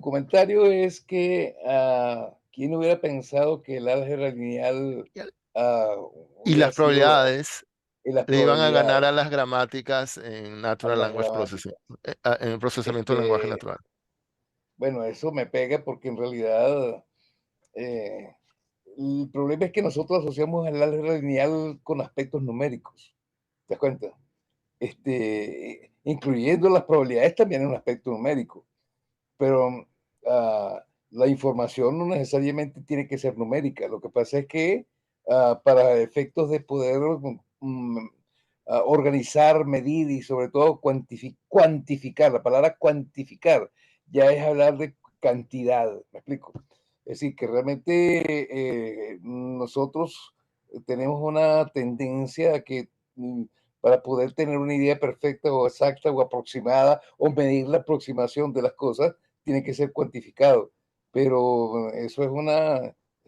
comentario es que, ¿quién hubiera pensado que el álgebra lineal, Y al ah, y hubiera las sido probabilidades y las le iban a ganar probabilidades a las gramáticas en a Natural las Language Processing, gramáticas? en el procesamiento del lenguaje Este, natural. bueno, eso me pega porque en realidad, eh, el problema es que nosotros asociamos el álgebra lineal con aspectos numéricos, ¿te das cuenta? Incluyendo las probabilidades también es un aspecto numérico. Pero, la información no necesariamente tiene que ser numérica. Lo que pasa es que, para efectos de poder, organizar, medir y sobre todo cuantificar, la palabra cuantificar ya es hablar de cantidad, ¿me explico? Es decir, que realmente, nosotros tenemos una tendencia a que, para poder tener una idea perfecta o exacta o aproximada o medir la aproximación de las cosas, tiene que ser cuantificado, pero eso es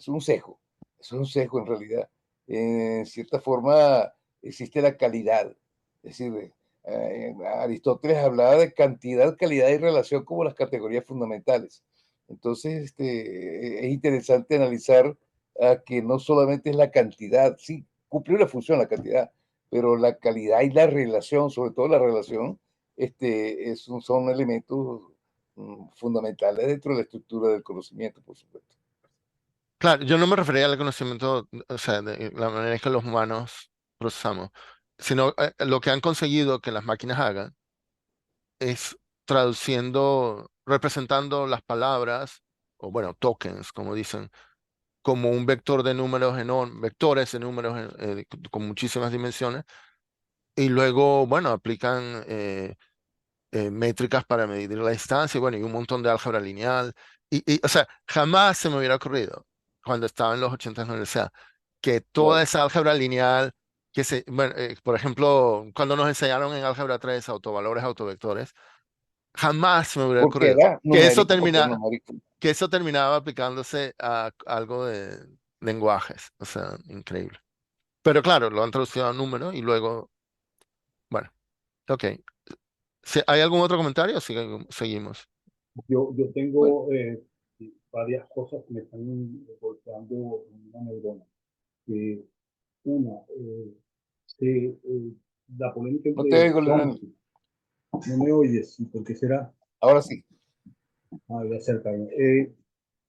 un sesgo, eso es un sesgo en realidad. En cierta forma existe la calidad, es decir, Aristóteles hablaba de cantidad, calidad y relación como las categorías fundamentales. Entonces, es interesante analizar que no solamente es la cantidad, sí, cumple una función la cantidad, pero la calidad y la relación, sobre todo la relación, son elementos fundamentales dentro de la estructura del conocimiento, por supuesto. Claro, yo no me refería al conocimiento, o sea, de la manera en que los humanos procesamos, sino lo que han conseguido que las máquinas hagan es traduciendo, representando las palabras, o bueno, tokens, como dicen, como un vector de números enormes, vectores de números con muchísimas dimensiones, y luego, bueno, aplican métricas para medir la distancia, y bueno, y un montón de álgebra lineal. O sea, jamás se me hubiera ocurrido, cuando estaba en los 80 en la universidad, que toda Claro. esa álgebra lineal, bueno, por ejemplo, cuando nos enseñaron en álgebra 3 autovalores, autovectores, jamás se me hubiera Porque ocurrido era numérico, porque es numérico. que eso terminaba aplicándose a algo de lenguajes. O sea, increíble. Pero claro, lo han traducido a números y luego, bueno, ok. ¿Hay algún otro comentario? O seguimos. Yo Bueno, tengo varias cosas que me están golpeando en una neurona. Eh, una, la polémica no te entre oigo, Leonel. Chomsky. No me oyes, ¿y por qué será? Ahora sí. Voy a acercarme.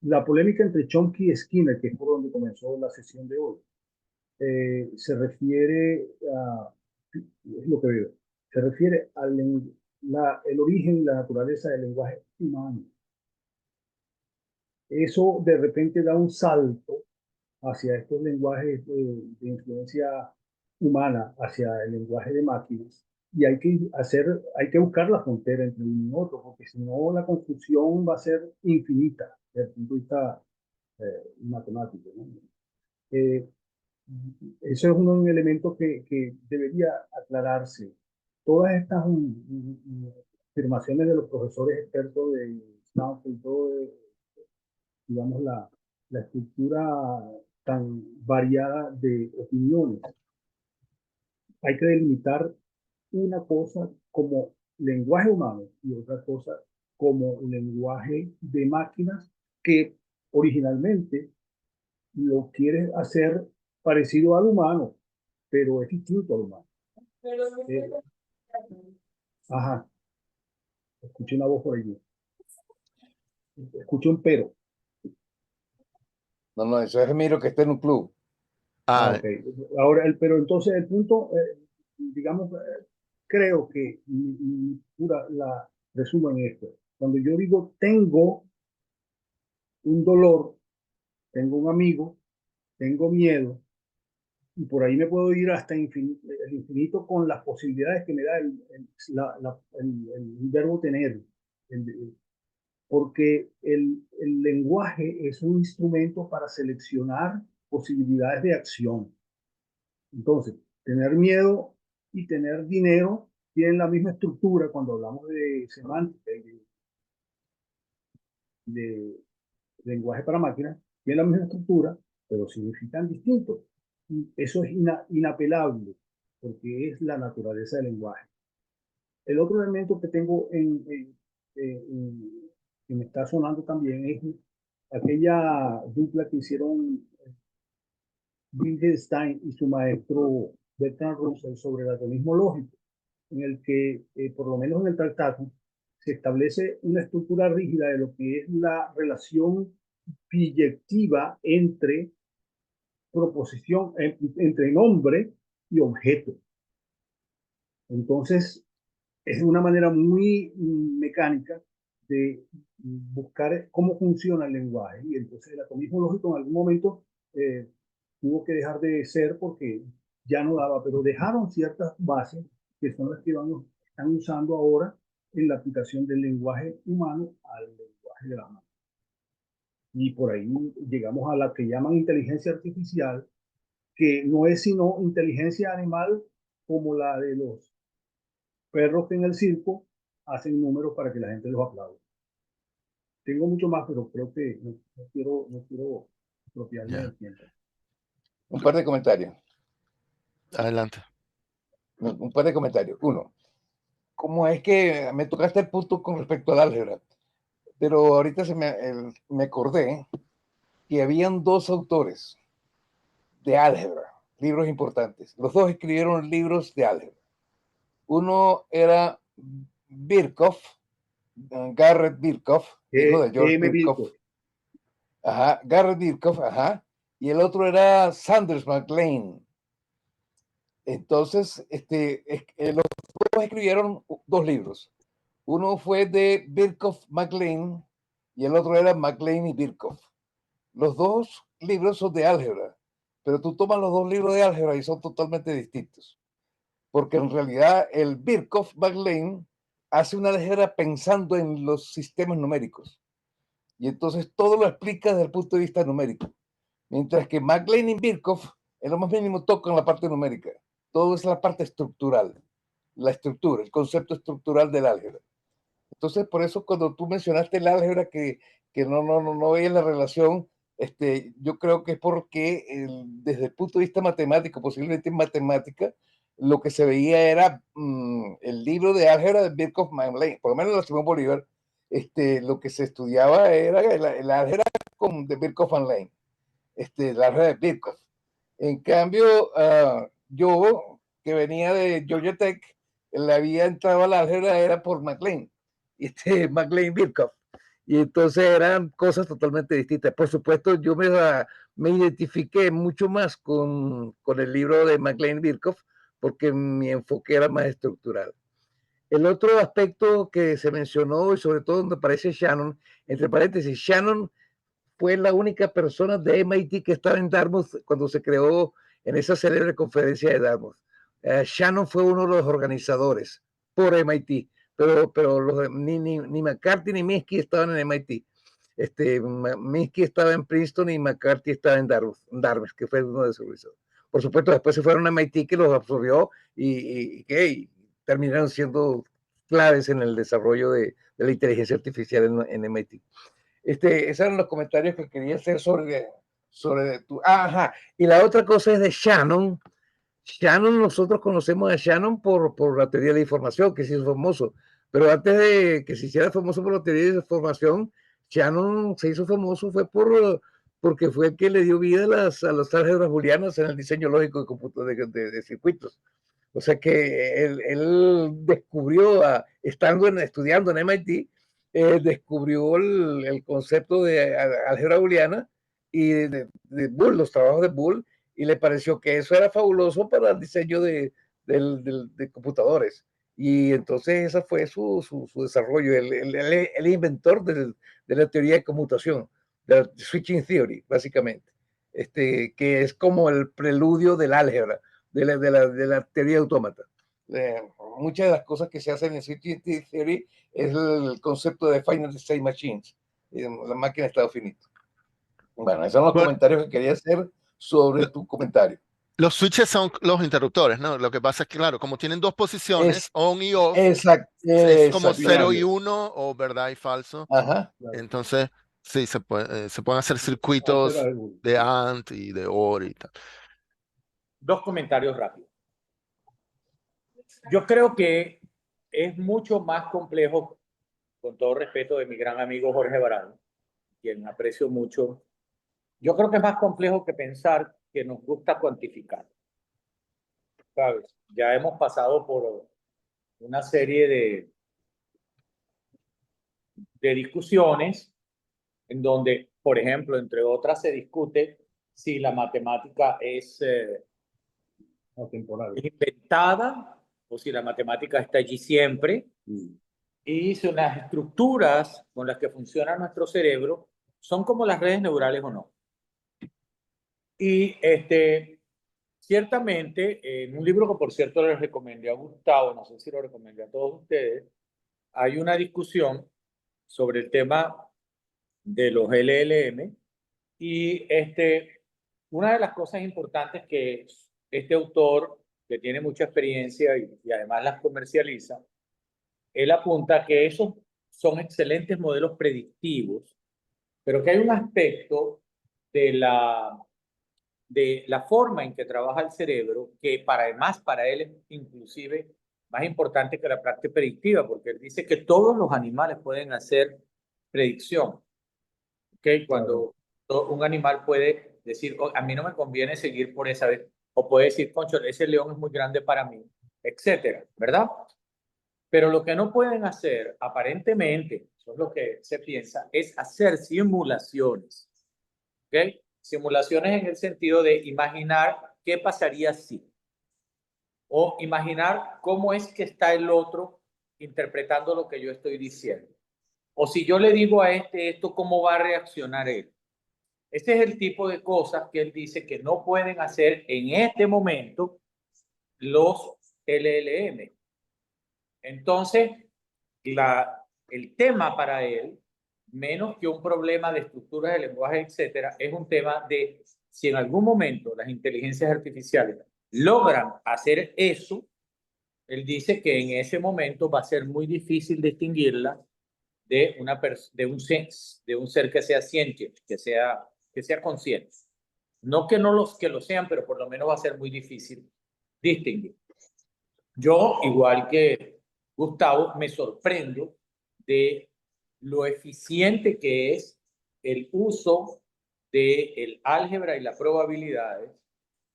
La polémica entre Chomsky y Skinner, que es por donde comenzó la sesión de hoy, se refiere a, es lo que veo, se refiere al el origen y la naturaleza del lenguaje humano. Eso de repente da un salto hacia estos lenguajes de influencia humana, hacia el lenguaje de máquinas, y hay que buscar la frontera entre uno y otro, porque si no la confusión va a ser infinita desde el punto de vista matemático, ¿no? Eh, Eso es un elemento que debería aclararse. Todas estas afirmaciones de los profesores expertos de Stanford y todo, digamos, la estructura tan variada de opiniones. Hay que delimitar una cosa como lenguaje humano y otra cosa como lenguaje de máquinas que originalmente lo quiere hacer parecido al humano, pero es distinto al humano. Eh, ajá, escuché una voz por allí. Escuché un pero. No, no, eso es Miro que está en un club. Ah, Ok. Ahora, pero entonces el punto, digamos, creo que mi pura la resumo en esto. Cuando yo digo tengo un dolor, tengo un amigo, tengo miedo, y por ahí me puedo ir hasta el infinito con las posibilidades que me da el verbo tener. Porque el lenguaje es un instrumento para seleccionar posibilidades de acción. Entonces, tener miedo y tener dinero tienen la misma estructura cuando hablamos de semántica y de lenguaje para máquinas, tienen la misma estructura, pero significan distinto. Y eso es inapelable, porque es la naturaleza del lenguaje. El otro elemento que tengo que me está sonando también es aquella dupla que hicieron Wittgenstein y su maestro Bertrand Russell sobre el atomismo lógico, en el que, por lo menos en el tratado, se establece una estructura rígida de lo que es la relación biyectiva entre proposición, entre nombre y objeto. Entonces, es una manera muy mecánica de buscar cómo funciona el lenguaje. Y entonces el atomismo lógico en algún momento tuvo que dejar de ser porque ya no daba, pero dejaron ciertas bases que son las que están usando ahora en la aplicación del lenguaje humano al lenguaje de la máquina. Y por ahí llegamos a la que llaman inteligencia artificial, que no es sino inteligencia animal como la de los perros que en el circo hacen números para que la gente los aplaude. Tengo mucho más, pero creo que no quiero apropiarme Ya. del tiempo. Un par de comentarios. Adelante. Un par de comentarios. Uno, como es que me tocaste el punto con respecto al álgebra, pero ahorita me acordé que habían dos autores de álgebra, libros importantes. Los dos escribieron libros de álgebra. Uno era Birkhoff, Garrett Birkhoff, hijo de George Birkhoff. Ajá, Garrett Birkhoff, ajá. Y el otro era Sanders MacLean. Entonces, los dos escribieron dos libros. Uno fue de Birkhoff MacLean y el otro era MacLean y Birkhoff. Los dos libros son de álgebra, pero tú tomas los dos libros de álgebra y son totalmente distintos. Porque en realidad el Birkhoff MacLean hace una álgebra pensando en los sistemas numéricos. Y entonces todo lo explica desde el punto de vista numérico. Mientras que MacLean y Birkhoff en lo más mínimo tocan la parte numérica. Todo es la parte estructural, la estructura, el concepto estructural del álgebra. Entonces, por eso cuando tú mencionaste el álgebra que no veía la relación, yo creo que es porque desde el punto de vista matemático, posiblemente en matemática, lo que se veía era el libro de álgebra de Birkhoff MacLean, por lo menos la Simón Bolívar, lo que se estudiaba era el álgebra de Birkhoff MacLean, la álgebra de Birkhoff. En cambio, yo, que venía de Georgia Tech, le había entrado al álgebra era por MacLean, MacLean Birkhoff. Y entonces eran cosas totalmente distintas. Por supuesto, yo me identifiqué mucho más con el libro de MacLean Birkhoff porque mi enfoque era más estructural. El otro aspecto que se mencionó, y sobre todo donde aparece Shannon, entre paréntesis, Shannon fue la única persona de MIT que estaba en Dartmouth cuando se creó en esa célebre conferencia de Dartmouth. Shannon fue uno de los organizadores por MIT, pero ni McCarthy ni Minsky estaban en MIT. Minsky estaba en Princeton y McCarthy estaba en Dartmouth, que fue uno de sus organizadores. Por supuesto, después se fueron a MIT que los absorbió y terminaron siendo claves en el desarrollo de la inteligencia artificial en MIT. Esos eran los comentarios que quería hacer sobre tu. Ajá. Y la otra cosa es de Shannon. Shannon, nosotros conocemos a Shannon por la teoría de la información, que se hizo famoso. Pero antes de que se hiciera famoso por la teoría de la información, Shannon se hizo famoso porque fue el que le dio vida a las álgebras booleanas en el diseño lógico de circuitos. O sea que él descubrió, estudiando en MIT, descubrió el concepto de álgebra booleana y de Boole, los trabajos de Boole, y le pareció que eso era fabuloso para el diseño de computadores. Y entonces ese fue su desarrollo, el inventor de la teoría de conmutación, de la switching theory, básicamente, que es como el preludio del álgebra, de la teoría de autómata. Muchas de las cosas que se hacen en switching theory es el concepto de finite state machines, la máquina de estado finito. Bueno, esos son los comentarios que quería hacer sobre tu comentario. Los switches son los interruptores, ¿no? Lo que pasa es que, claro, como tienen dos posiciones, on y off, es como 0 y 1 o verdad y falso. Ajá. Entonces, sí, se pueden hacer circuitos de AND y de OR y tal. Dos comentarios rápidos. Yo creo que es mucho más complejo con todo respeto, de mi gran amigo Jorge Barán, quien aprecio mucho. Yo creo que es más complejo que pensar que nos gusta cuantificar, ¿sabes? Ya hemos pasado por una serie de discusiones en donde, por ejemplo, entre otras, se discute si la matemática es Atemporal. inventada o si la matemática está allí siempre, y si las estructuras con las que funciona nuestro cerebro son como las redes neurales o no. Y ciertamente, en un libro que por cierto les recomendé a Gustavo, no sé si lo recomendé a todos ustedes, hay una discusión sobre el tema de los LLM, y una de las cosas importantes que este autor, que tiene mucha experiencia y además las comercializa, él apunta que esos son excelentes modelos predictivos, pero que hay un aspecto de la forma en que trabaja el cerebro que además para él es inclusive más importante que la práctica predictiva, porque él dice que todos los animales pueden hacer predicción. ¿Okay? Cuando un animal puede decir, oh, a mí no me conviene seguir por esa vez, o puede decir, concho, ese león es muy grande para mí, etcétera, ¿verdad? Pero lo que no pueden hacer, aparentemente, eso es lo que se piensa, es hacer simulaciones. ¿Ok? Simulaciones en el sentido de imaginar qué pasaría si. O imaginar cómo es que está el otro interpretando lo que yo estoy diciendo. O si yo le digo a esto, ¿cómo va a reaccionar él? Este es el tipo de cosas que él dice que no pueden hacer en este momento los LLM. Entonces, el tema para él, menos que un problema de estructuras de lenguaje, etcétera, es un tema de si en algún momento las inteligencias artificiales logran hacer eso, él dice que en ese momento va a ser muy difícil distinguirla de un ser que sea ciente, que sea consciente. No que no los que lo sean, pero por lo menos va a ser muy difícil distinguir. Yo, igual que Gustavo, me sorprendo de lo eficiente que es el uso del álgebra y las probabilidades,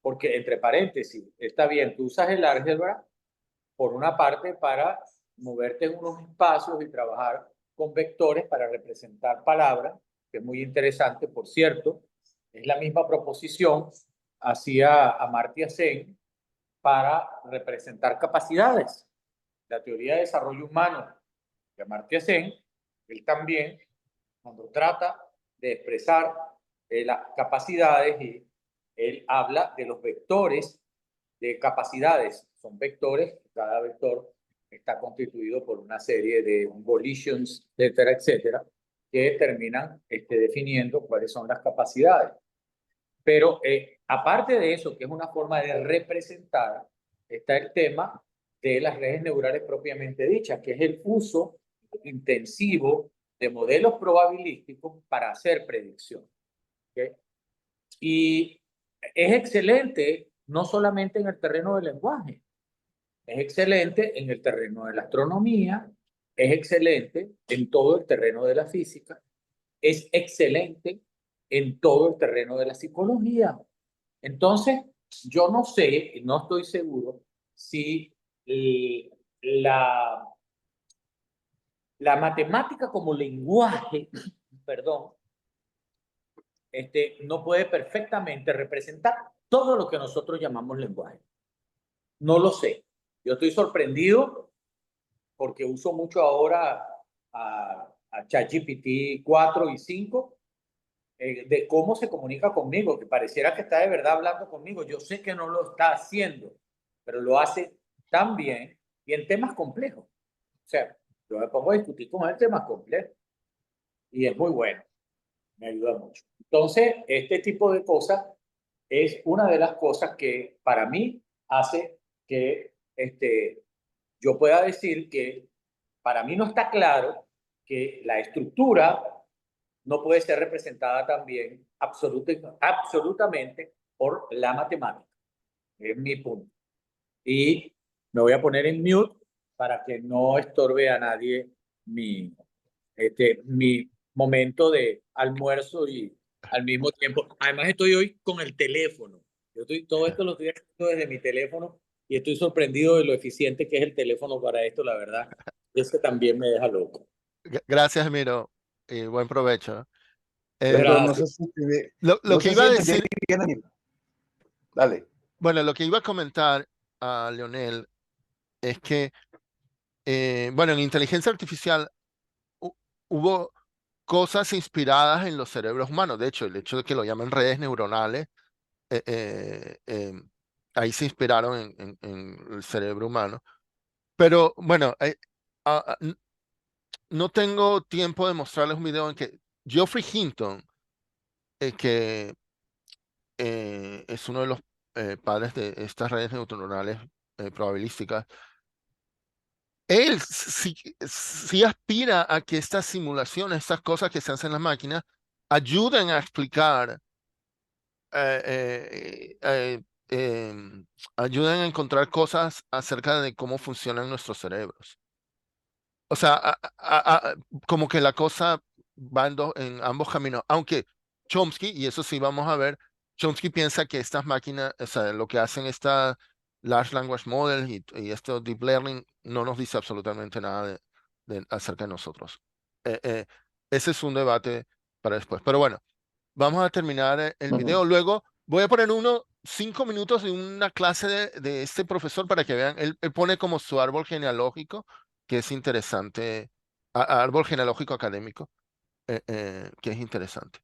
porque entre paréntesis, está bien, tú usas el álgebra por una parte para moverte en unos espacios y trabajar con vectores para representar palabras, que es muy interesante, por cierto. Es la misma proposición hacía Amartya Sen para representar capacidades. La teoría de desarrollo humano de Amartya Sen, él también, cuando trata de expresar las capacidades, y él habla de los vectores de capacidades. Son vectores, cada vector está constituido por una serie de volitions, etcétera, etcétera, que terminan definiendo cuáles son las capacidades. Pero aparte de eso, que es una forma de representar, está el tema de las redes neurales propiamente dichas, que es el uso intensivo de modelos probabilísticos para hacer predicción. ¿Okay? Y es excelente no solamente en el terreno del lenguaje, es excelente en el terreno de la astronomía, es excelente en todo el terreno de la física, es excelente en todo el terreno de la psicología. Entonces, yo no sé, no estoy seguro si la matemática como lenguaje, perdón, no puede perfectamente representar todo lo que nosotros llamamos lenguaje. No lo sé. Yo estoy sorprendido porque uso mucho ahora a ChatGPT 4 y 5, de cómo se comunica conmigo, que pareciera que está de verdad hablando conmigo. Yo sé que no lo está haciendo, pero lo hace tan bien y en temas complejos. O sea, yo me pongo a discutir con él temas complejos y es muy bueno. Me ayuda mucho. Entonces, este tipo de cosas es una de las cosas que para mí hace que yo pueda decir que para mí no está claro que la estructura no puede ser representada también absolutamente por la matemática. Es mi punto. Y me voy a poner en mute para que no estorbe a nadie mi mi momento de almuerzo y al mismo tiempo. Además, estoy hoy con el teléfono. Todo esto lo estoy haciendo desde mi teléfono y estoy sorprendido de lo eficiente que es el teléfono para esto, la verdad. Eso también me deja loco. Gracias, Miro, y buen provecho. Pero no Gracias. se siente, Lo no que se iba a siente decir, bien, Daniel. Dale. bueno, lo que iba a comentar a Leonel es que, bueno, en inteligencia artificial hubo cosas inspiradas en los cerebros humanos. De hecho, el hecho de que lo llamen redes neuronales, ahí se inspiraron en el cerebro humano. Pero bueno, no tengo tiempo de mostrarles un video en que Geoffrey Hinton, que es uno de los padres de estas redes neuronales probabilísticas, él sí aspira a que estas simulaciones, estas cosas que se hacen en las máquinas, ayuden a explicar, ayuden a encontrar cosas acerca de cómo funcionan nuestros cerebros. O sea, como que la cosa va en ambos caminos, aunque Chomsky, y eso sí vamos a ver, Chomsky piensa que estas máquinas, o sea, lo que hacen estas Large Language Models y esto Deep Learning no nos dice absolutamente nada acerca de nosotros. Ese es un debate para después. Pero bueno, vamos a terminar el video. Luego voy a poner 5 minutos de una clase de este profesor para que vean, él pone como su árbol genealógico, que es interesante, árbol genealógico académico, que es interesante.